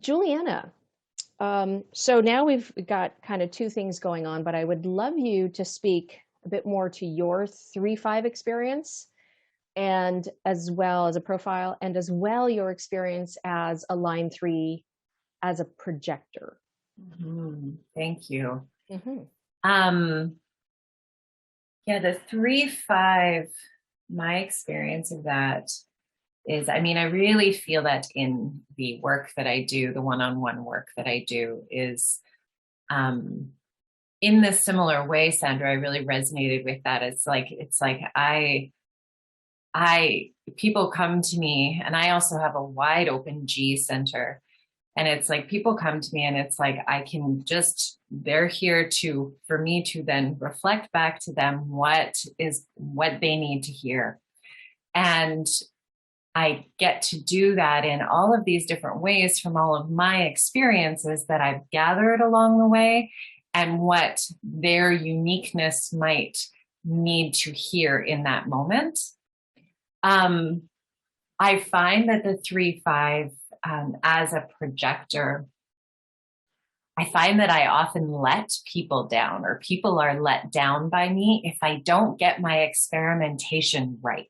Juliana, so now we've got kind of two things going on, but I would love you to speak a bit more to your 3-5 experience, and as well as a profile, and as well your experience as a line 3 as a projector. Thank you. Mm-hmm. Yeah, the 3-5, my experience of that is, I mean, I really feel that in the work that I do, the one-on-one work that I do is in this similar way, Sandra, I really resonated with that. It's like people come to me, and I also have a wide open G center. And it's like people come to me and it's like they're here for me to then reflect back to them what they need to hear. And I get to do that in all of these different ways from all of my experiences that I've gathered along the way and what their uniqueness might need to hear in that moment. I find that the 3-5, as a projector, I find that I often let people down, or people are let down by me if I don't get my experimentation right.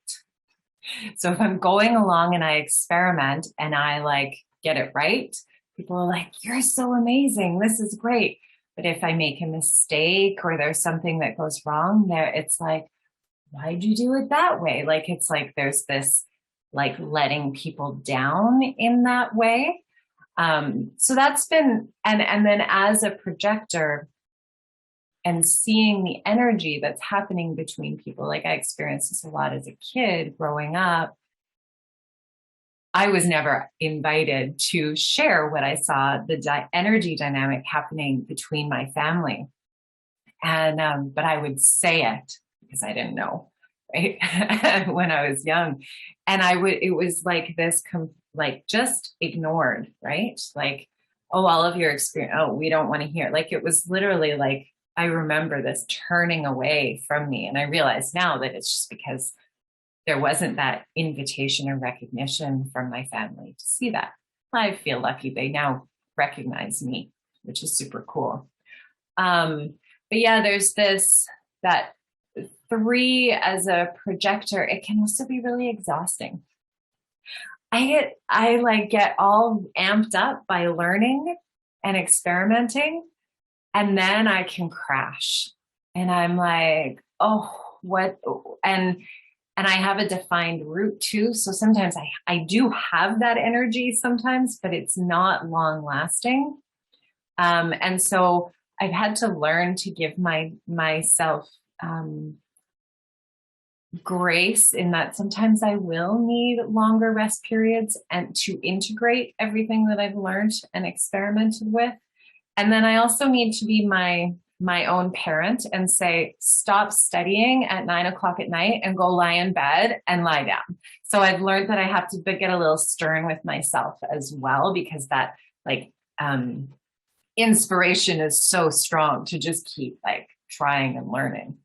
So if I'm going along and I experiment and I get it right, people are like, you're so amazing. This is great. But if I make a mistake or there's something that goes wrong there, it's like, why'd you do it that way? It's like there's this letting people down in that way. So that's been, and then as a projector and seeing the energy that's happening between people, I experienced this a lot as a kid growing up. I was never invited to share what I saw, the energy dynamic happening between my family. And, but I would say it because I didn't know, right? When I was young. And it was like this, just ignored, right? Oh, all of your experience, oh, we don't want to hear. It was literally I remember this turning away from me. And I realize now that it's just because there wasn't that invitation or recognition from my family to see that. I feel lucky they now recognize me, which is super cool. But yeah, there's that 3 as a projector. It can also be really exhausting. I get all amped up by learning and experimenting, and then I can crash. And I'm like, oh, what? And I have a defined route too. So sometimes I do have that energy sometimes, but it's not long lasting. And so I've had to learn to give myself grace in that sometimes I will need longer rest periods and to integrate everything that I've learned and experimented with. And then I also need to be my own parent and say, stop studying at 9:00 at night and go lie in bed and lie down. So I've learned that I have to get a little stern with myself as well, because that inspiration is so strong to just keep trying and learning.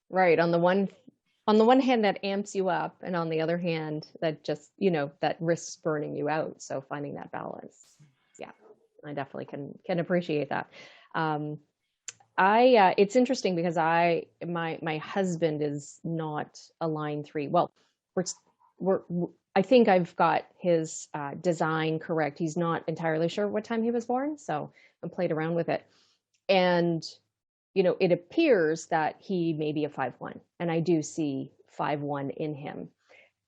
Right. On the one hand, that amps you up, and on the other hand, that just, that risks burning you out. So finding that balance. Yeah, I definitely can appreciate that. It's interesting because my husband is not a line 3. Well, I think I've got his design correct. He's not entirely sure what time he was born, so I played around with it. And it appears that he may be a 5-1, and I do see 5-1 in him.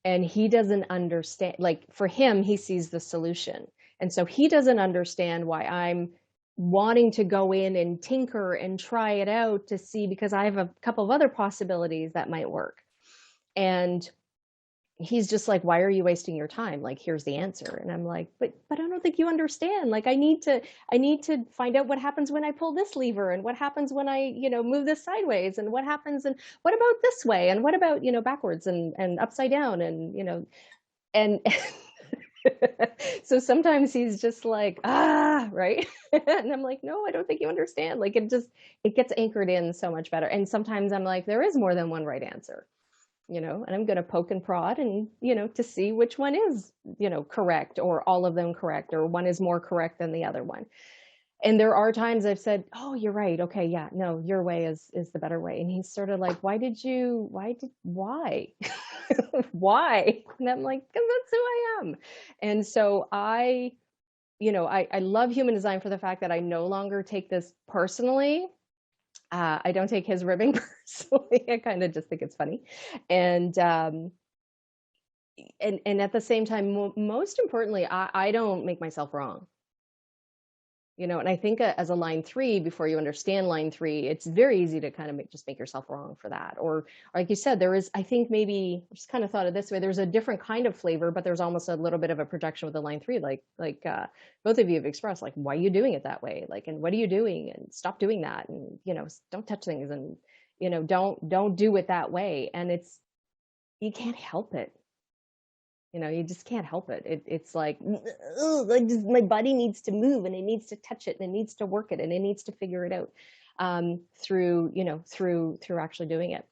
And he doesn't understand, for him, he sees the solution. And so he doesn't understand why I'm wanting to go in and tinker and try it out to see, because I have a couple of other possibilities that might work. And he's just like, why are you wasting your time? Here's the answer. And I'm like, but I don't think you understand. I need to find out what happens when I pull this lever, and what happens when I, move this sideways, and what happens, and what about this way, and what about, backwards and upside down, and, and so sometimes he's just like, right. And I'm like, no, I don't think you understand. It gets anchored in so much better. And sometimes I'm like, there is more than one right answer. and I'm going to poke and prod and, to see which one is, correct, or all of them correct, or one is more correct than the other one. And there are times I've said, oh, you're right. Okay. Yeah, no, your way is the better way. And he's sort of like, why? Why? And I'm like, because that's who I am. And so I love human design for the fact that I no longer take this personally. I don't take his ribbing personally. I kind of just think it's funny. And at the same time, most importantly, I don't make myself wrong. And I think as a line 3, before you understand line 3, it's very easy to kind of just make yourself wrong for that. Or like you said, there is, I think maybe, I just kind of thought of this way, there's a different kind of flavor, but there's almost a little bit of a projection with the line 3, like both of you have expressed, like, why are you doing it that way? Like, and what are you doing? And stop doing that. And, don't touch things, and, don't do it that way. And you can't help it. You just can't help it. It's like, my body needs to move, and it needs to touch it, and it needs to work it, and it needs to figure it out through actually doing it.